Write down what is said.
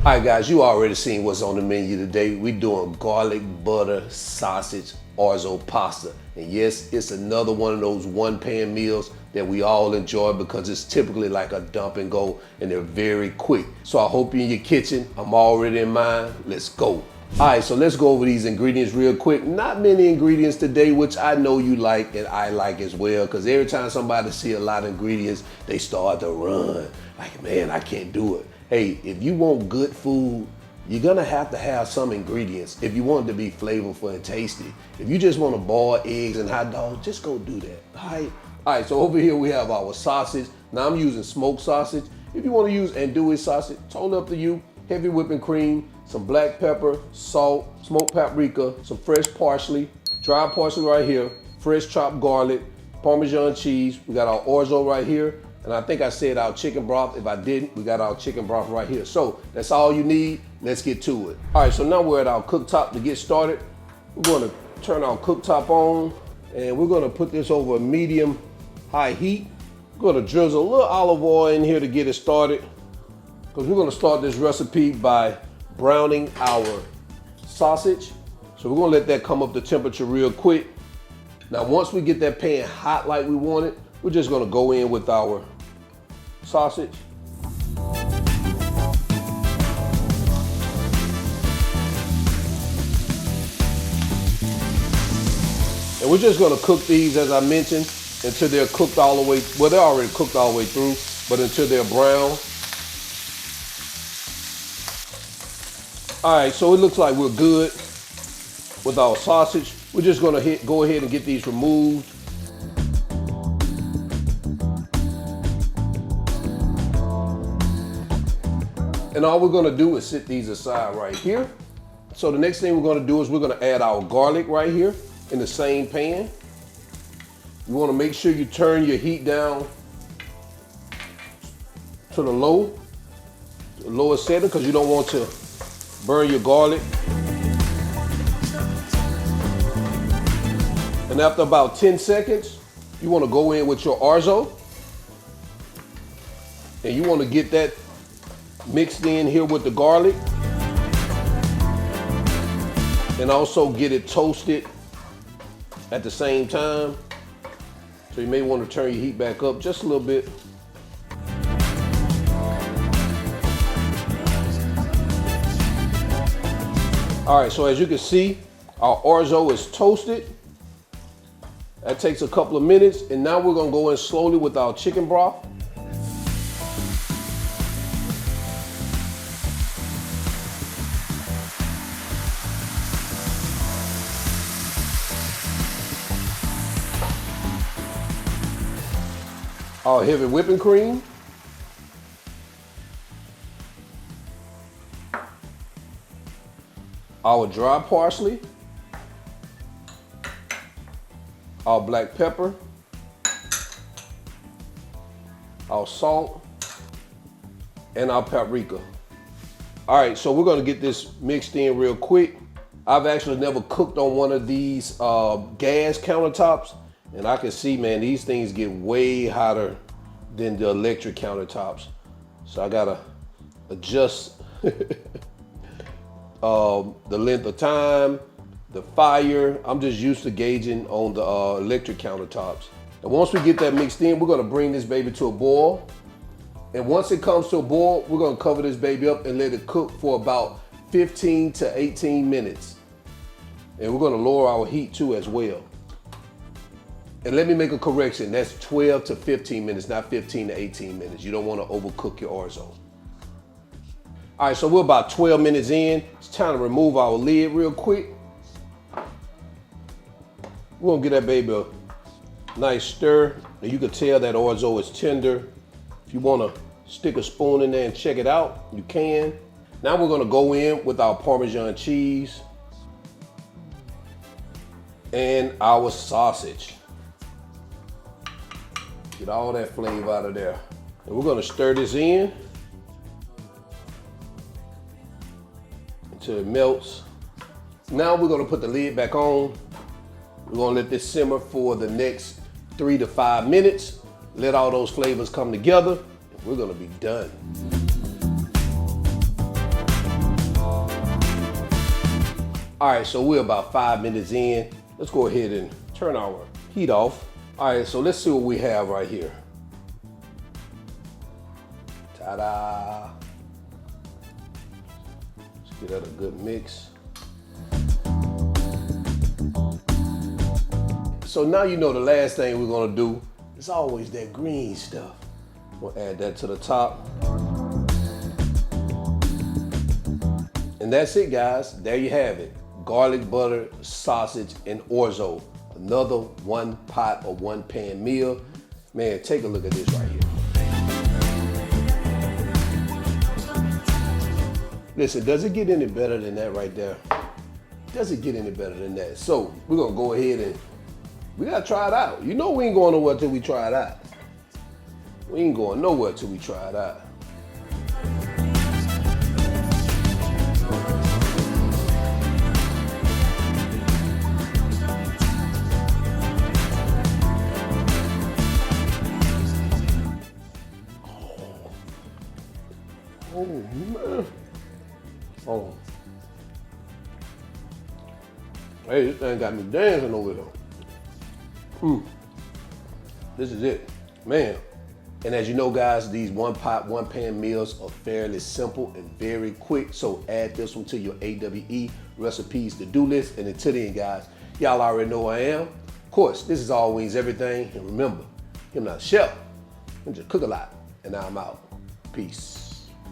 All right, guys, you already seen what's on the menu today. We're doing garlic butter sausage Orzo pasta. And yes, it's another one of those one-pan meals that we all enjoy because it's typically like a dump and go and they're very quick. So I hope you're in your kitchen. I'm already in mine. Let's go. All right, so let's go over these ingredients real quick. Not many ingredients today, which I know you like and I like as well, because every time somebody see a lot of ingredients, they start to run. Like, man, I can't do it. Hey, if you want good food, you're gonna have to have some ingredients if you want it to be flavorful and tasty. If you just wanna boil eggs and hot dogs, just go do that, all right? All right, so over here we have our sausage. Now I'm using smoked sausage. If you wanna use andouille sausage, totally up to you. Heavy whipping cream, some black pepper, salt, smoked paprika, some fresh parsley, dried parsley right here, fresh chopped garlic, Parmesan cheese. We got our Orzo right here. And I think I said our chicken broth. If I didn't, we got our chicken broth right here. So that's all you need. Let's get to it. All right, so now we're at our cooktop to get started. We're gonna turn our cooktop on and we're gonna put this over a medium high heat. We're gonna drizzle a little olive oil in here to get it started, because we're gonna start this recipe by browning our sausage. So we're gonna let that come up to temperature real quick. Now, once we get that pan hot like we want it, we're just gonna go in with our sausage. And we're just gonna cook these, as I mentioned, until they're cooked all the way, well, they're already cooked all the way through, but until they're brown. All right, so it looks like we're good with our sausage. We're just gonna go ahead and get these removed. And all we're gonna do is sit these aside right here. So the next thing we're gonna do is we're gonna add our garlic right here in the same pan. You wanna make sure you turn your heat down to the lowest setting, because you don't want to burn your garlic. And after about 10 seconds, you wanna go in with your Orzo. And you wanna get that mixed in here with the garlic, and also get it toasted at the same time. So you may want to turn your heat back up just a little bit. All right, so as you can see, our Orzo is toasted. That takes a couple of minutes, and now we're gonna go in slowly with our chicken broth. Our heavy whipping cream. Our dry parsley. Our black pepper. Our salt. And our paprika. All right, so we're gonna get this mixed in real quick. I've actually never cooked on one of these gas countertops. And I can see, man, these things get way hotter than the electric countertops. So I gotta adjust the length of time, the fire. I'm just used to gauging on the electric countertops. And once we get that mixed in, we're gonna bring this baby to a boil. And once it comes to a boil, we're gonna cover this baby up and let it cook for about 15 to 18 minutes. And we're gonna lower our heat too as well. And let me make a correction, that's 12 to 15 minutes, not 15 to 18 minutes. You don't want to overcook your Orzo. All right, so we're about 12 minutes in. It's time to remove our lid real quick. We're gonna give that baby a nice stir. And you can tell that Orzo is tender. If you wanna stick a spoon in there and check it out, you can. Now we're gonna go in with our Parmesan cheese and our sausage. Get all that flavor out of there. And we're gonna stir this in until it melts. Now we're gonna put the lid back on. We're gonna let this simmer for the next 3 to 5 minutes. Let all those flavors come together. And we're gonna be done. All right, so we're about 5 minutes in. Let's go ahead and turn our heat off. All right, so let's see what we have right here. Ta-da. Let's get that a good mix. So now you know the last thing we're gonna do is always that green stuff. We'll add that to the top. And that's it, guys. There you have it. Garlic butter, sausage, and orzo. Another one pot or one pan meal. Man, take a look at this right here. Listen, does it get any better than that right there? Does it get any better than that? So we're gonna go ahead and we gotta try it out. You know we ain't going nowhere till we try it out. We ain't going nowhere till we try it out. Oh man. Oh. Hey, this thing got me dancing over there. This is it, man. And as you know, guys, these one pot, one pan meals are fairly simple and very quick. So add this one to your AWE recipes to-do list. And until then, guys, y'all already know who I am. Of course, this is All Wings Everything. And remember, I'm not a chef, I'm just cook a lot. And now I'm out. Peace.